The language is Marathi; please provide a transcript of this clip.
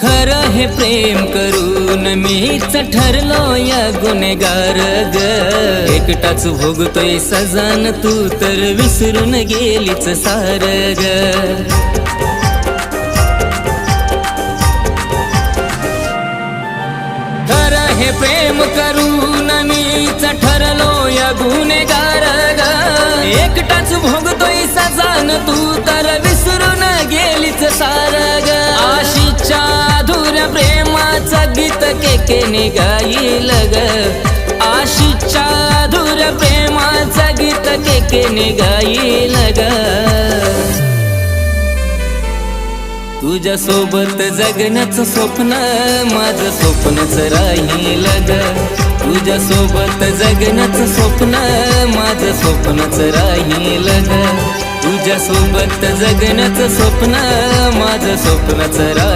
खरं हे प्रेम करून मीच ठरलो या गुन्हेगार ग। एकटाच भोगतोय सजान तू तर विसरून गेलीच सार ग। खरं हे प्रेम करून मीच ठरलो या गुन्हेगार ग। एकटाच भोगतोय सजान तू तर विसरून गेलीच सार ग। आशीच्या अधुऱ्या प्रेमाचं गीत केकेने गाईल ग। आशीच्या अधुऱ्या प्रेमाचं गीत केकेने गाईल ग। तुझ्या सोबत जगण्याचं स्वप्न माझं स्वप्नच राहील ग। तुझ्या सोबत जगण्याचं स्वप्न माझं स्वप्नच राहील ग। तुझ्या सोबत जगण्याचं स्वप्न माझं स्वप्नच राहील।